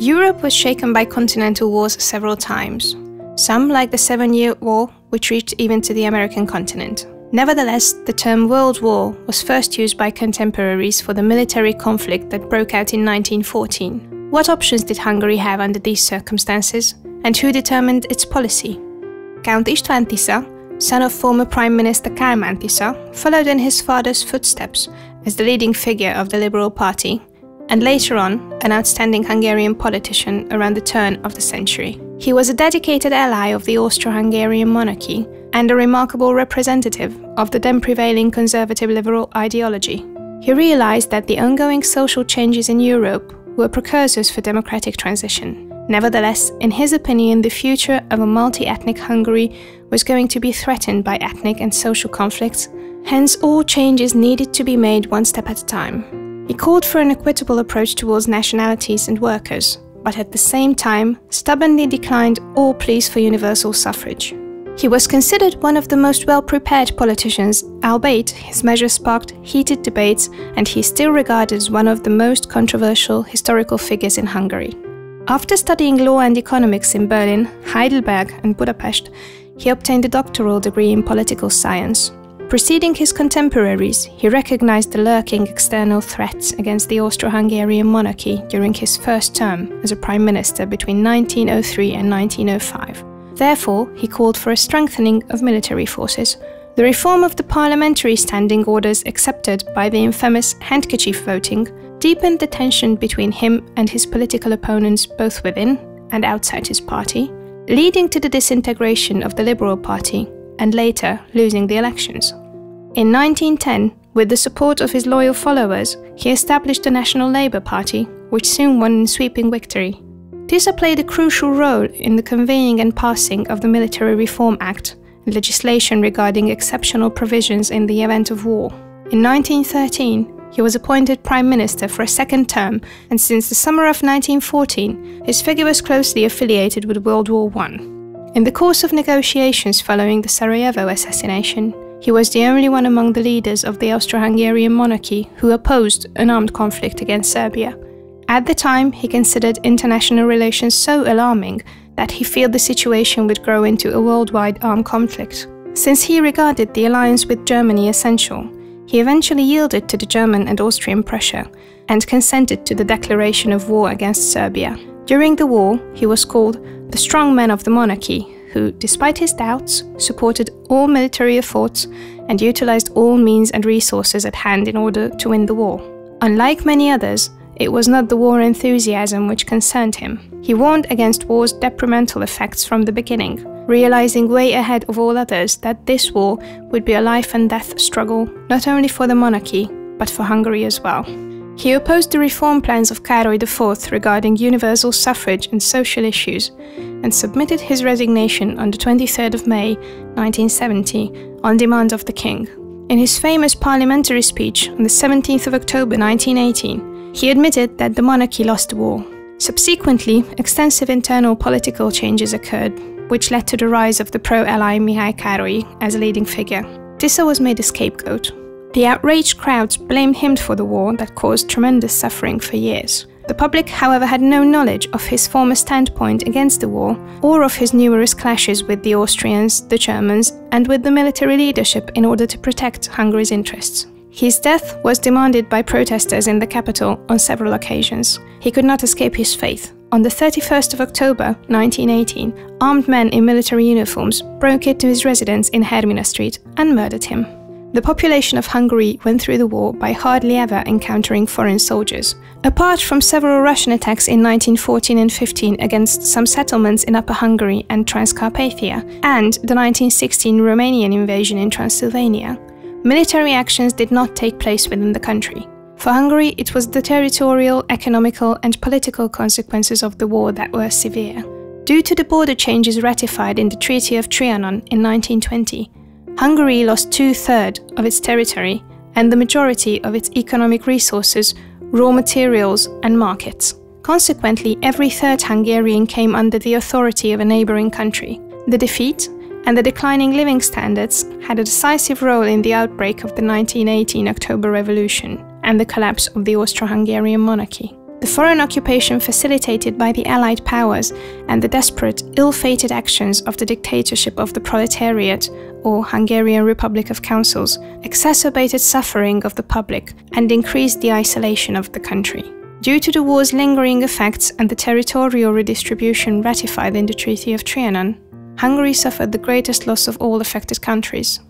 Europe was shaken by continental wars several times, some like the 7-Year War, which reached even to the American continent. Nevertheless, the term World War was first used by contemporaries for the military conflict that broke out in 1914. What options did Hungary have under these circumstances, and who determined its policy? Count István Tisza, son of former Prime Minister Kálmán Tisza, followed in his father's footsteps as the leading figure of the Liberal Party, and later on, an outstanding Hungarian politician around the turn of the century. He was a dedicated ally of the Austro-Hungarian monarchy and a remarkable representative of the then prevailing conservative liberal ideology. He realized that the ongoing social changes in Europe were precursors for democratic transition. Nevertheless, in his opinion, the future of a multi-ethnic Hungary was going to be threatened by ethnic and social conflicts, hence all changes needed to be made one step at a time. He called for an equitable approach towards nationalities and workers, but at the same time stubbornly declined all pleas for universal suffrage. He was considered one of the most well-prepared politicians, albeit his measures sparked heated debates, and he is still regarded as one of the most controversial historical figures in Hungary. After studying law and economics in Berlin, Heidelberg and Budapest, he obtained a doctoral degree in political science. Preceding his contemporaries, he recognized the lurking external threats against the Austro-Hungarian monarchy during his first term as a prime minister between 1903 and 1905. Therefore, he called for a strengthening of military forces. The reform of the parliamentary standing orders accepted by the infamous handkerchief voting deepened the tension between him and his political opponents both within and outside his party, leading to the disintegration of the Liberal Party and later losing the elections. In 1910, with the support of his loyal followers, he established the National Labour Party, which soon won a sweeping victory. Tisza played a crucial role in the convening and passing of the Military Reform Act, legislation regarding exceptional provisions in the event of war. In 1913, he was appointed Prime Minister for a second term, and since the summer of 1914, his figure was closely affiliated with World War I. In the course of negotiations following the Sarajevo assassination, he was the only one among the leaders of the Austro-Hungarian monarchy who opposed an armed conflict against Serbia. At the time, he considered international relations so alarming that he feared the situation would grow into a worldwide armed conflict. Since he regarded the alliance with Germany essential, he eventually yielded to the German and Austrian pressure and consented to the declaration of war against Serbia. During the war, he was called the strong man of the monarchy, who, despite his doubts, supported all military efforts and utilized all means and resources at hand in order to win the war. Unlike many others, it was not the war enthusiasm which concerned him. He warned against war's detrimental effects from the beginning, realizing way ahead of all others that this war would be a life and death struggle, not only for the monarchy, but for Hungary as well. He opposed the reform plans of Károly IV regarding universal suffrage and social issues, and submitted his resignation on the 23rd of May 1970 on demand of the king. In his famous parliamentary speech on the 17th of October 1918, he admitted that the monarchy lost the war. Subsequently, extensive internal political changes occurred, which led to the rise of the pro-ally Mihály Károly as a leading figure. Tisza was made a scapegoat. The outraged crowds blamed him for the war that caused tremendous suffering for years. The public, however, had no knowledge of his former standpoint against the war, or of his numerous clashes with the Austrians, the Germans, and with the military leadership in order to protect Hungary's interests. His death was demanded by protesters in the capital on several occasions. He could not escape his fate. On the 31st of October 1918, armed men in military uniforms broke into his residence in Hermina Street and murdered him. The population of Hungary went through the war by hardly ever encountering foreign soldiers. Apart from several Russian attacks in 1914 and 15 against some settlements in Upper Hungary and Transcarpathia, and the 1916 Romanian invasion in Transylvania, military actions did not take place within the country. For Hungary, it was the territorial, economical and political consequences of the war that were severe. Due to the border changes ratified in the Treaty of Trianon in 1920, Hungary lost 2/3 of its territory and the majority of its economic resources, raw materials and markets. Consequently, every third Hungarian came under the authority of a neighboring country. The defeat and the declining living standards had a decisive role in the outbreak of the 1918 October Revolution and the collapse of the Austro-Hungarian monarchy. The foreign occupation facilitated by the Allied powers and the desperate, ill-fated actions of the dictatorship of the proletariat, or Hungarian Republic of Councils, exacerbated suffering of the public and increased the isolation of the country. Due to the war's lingering effects and the territorial redistribution ratified in the Treaty of Trianon, Hungary suffered the greatest loss of all affected countries.